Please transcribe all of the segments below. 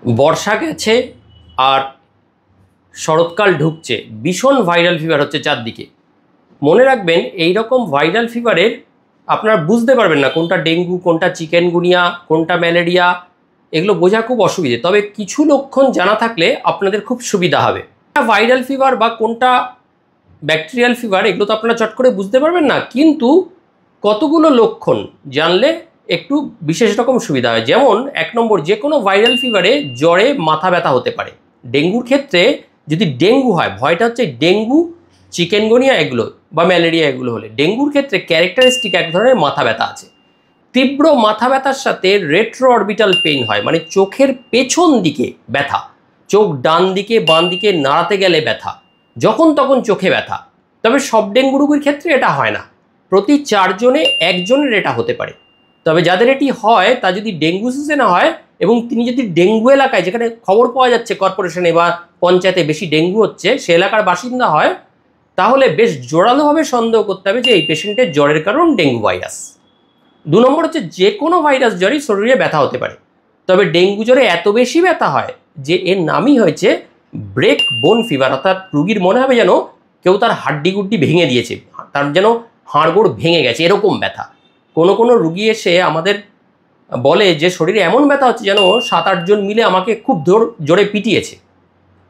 বর্ষা গেছে আর শরৎকাল ঢুকছে, ভীষণ ভাইরাল ফিভার হচ্ছে চারদিকে। মনে রাখবেন এই রকম ভাইরাল ফিভারের আপনারা বুঝতে পারবেন না কোনটা ডেঙ্গু, কোনটা চিকেনগুনিয়া, কোনটা ম্যালেরিয়া, এগুলো বোঝা খুব অসুবিধে। তবে কিছু লক্ষণ জানা থাকলে আপনাদের খুব সুবিধা হবে। ভাইরাল ফিভার বা কোনটা ব্যাকটেরিয়াল ফিভার এগুলো তো আপনারা চট করে বুঝতে পারবেন না, কিন্তু কতগুলো লক্ষণ জানলে একটু বিশেষ রকম সুবিধা হয়। যেমন 1 নম্বর, যে কোনো ভাইরাল ফিভারে জ্বরে মাথা ব্যথা হতে পারে। ডেঙ্গুর ক্ষেত্রে যদি ডেঙ্গু হয়, ভয়টা হচ্ছে ডেঙ্গু, চিকেনগুনিয়া এগুলো বা ম্যালেরিয়া এগুলো হলে। ডেঙ্গুর ক্ষেত্রে ক্যারেক্টারিস্টিক এক ধরনের মাথা ব্যথা আছে। তীব্র মাথা ব্যথার সাথে রেট্রো অরবিটাল পেইন হয়, মানে চোখের পেছন দিকে ব্যথা, চোখ ডান দিকে বাম দিকে নাড়াতে গেলে ব্যথা, যখন তখন চোখে ব্যথা। তবে সব ডেঙ্গু রোগীর ক্ষেত্রে এটা হয় না, প্রতি 4 জনে 1 জনের এটা হতে পারে। তবে যাদের এটি হয় তা যদি ডেঙ্গু সিজনে হয় এবং তিনি যদি ডেঙ্গু এলাকায়, যেখানে খবর পাওয়া যাচ্ছে কর্পোরেশনে বা পঞ্চায়েতে বেশি ডেঙ্গু হচ্ছে, সে এলাকার বাসিন্দা হয়, তাহলে বেশ জোরালোভাবে সন্দেহ করতে হবে যে এই পেশেন্টের জ্বরের কারণ ডেঙ্গু ভাইরাস। 2 নম্বর হচ্ছে, যে কোনো ভাইরাস জ্বরই শরীরে ব্যথা হতে পারে, তবে ডেঙ্গু জ্বরে এত বেশি ব্যথা হয় যে এর নামই হয়েছে ব্রেক বোন ফিভার। অর্থাৎ রুগীর মনে হবে যেন কেউ তার হাড্ডি গুড্ডি ভেঙে দিয়েছে, তার যেন হাড়গোড় ভেঙে গেছে, এরকম ব্যথা। কোনো রুগী এসে আমাদের বলে যে শরীরে এমন ব্যথা হচ্ছে যেন 7-8 জন মিলে আমাকে খুব জোরে পিটিয়েছে।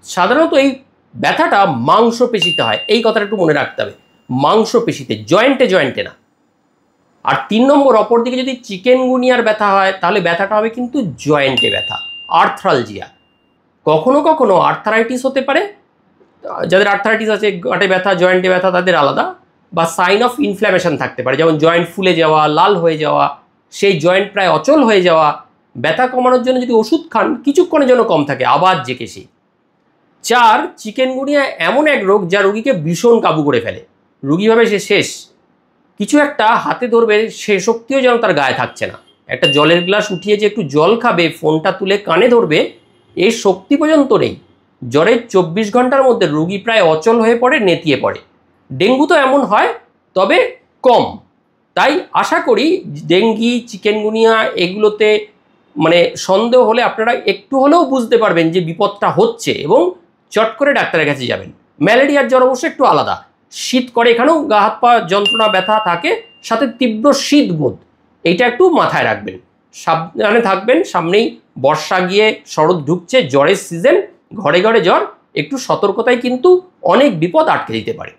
সাধারণত এই ব্যথাটা মাংসপেশিতে হয়, এই কথাটা একটু মনে রাখতে হবে, মাংসপেশিতে, জয়েন্টে না। আর 3 নম্বর, অপরদিকে যদি চিকেনগুনিয়ার ব্যথা হয় তাহলে ব্যথাটা হবে কিন্তু জয়েন্টে ব্যথা, আর্থ্রালজিয়া। কখনো কখনো আর্থারাইটিস হতে পারে, যাদের আর্থারাইটিস আছে, গাঁটে ব্যথা, জয়েন্টে ব্যথা, তাদের আলাদা। বা সাইন অফ ইনফ্ল্যামেশন থাকতে পারে, যেমন জয়েন্ট ফুলে যাওয়া, লাল হয়ে যাওয়া, সেই জয়েন্ট প্রায় অচল হয়ে যাওয়া। ব্যথা কমানোর জন্য যদি ওষুধ খান, কিছুক্ষণের জন্য কম থাকে, আবার জেকে সেই। 4, চিকেনগুনিয়া এমন এক রোগ যা রোগীকে ভীষণ কাবু করে ফেলে, রোগী ভাবে সে শেষ, কিছু একটা হাতে ধরবে সে শক্তিও যেন তার গায়ে থাকছে না। একটা জলের গ্লাস উঠিয়ে যে একটু জল খাবে, ফোনটা তুলে কানে ধরবে, এই শক্তি পর্যন্ত নেই। জ্বরের 24 ঘন্টার মধ্যে রোগী প্রায় অচল হয়ে পড়ে, নেতিয়ে পড়ে। ডেঙ্গু তো এমন হয়, তবে কম। তাই আশা করি ডেঙ্গি, চিকেনগুনিয়া এগুলোতে মানে সন্দেহ হলে আপনারা একটু হলেও বুঝতে পারবেন যে বিপদটা হচ্ছে এবং চট করে ডাক্তারের কাছে যাবেন। ম্যালেরিয়ার জ্বর অবশ্য একটু আলাদা, শীত করে, এখানেও গা হাত পা যন্ত্রণা ব্যথা থাকে, সাথে তীব্র শীত বোধ, এইটা একটু মাথায় রাখবেন, সাবধানে থাকবেন। সামনেই বর্ষা গিয়ে শরৎ ঢুকছে, জ্বরের সিজন, ঘরে ঘরে জ্বর, একটু সতর্কতায় কিন্তু অনেক বিপদ আটকে দিতে পারে।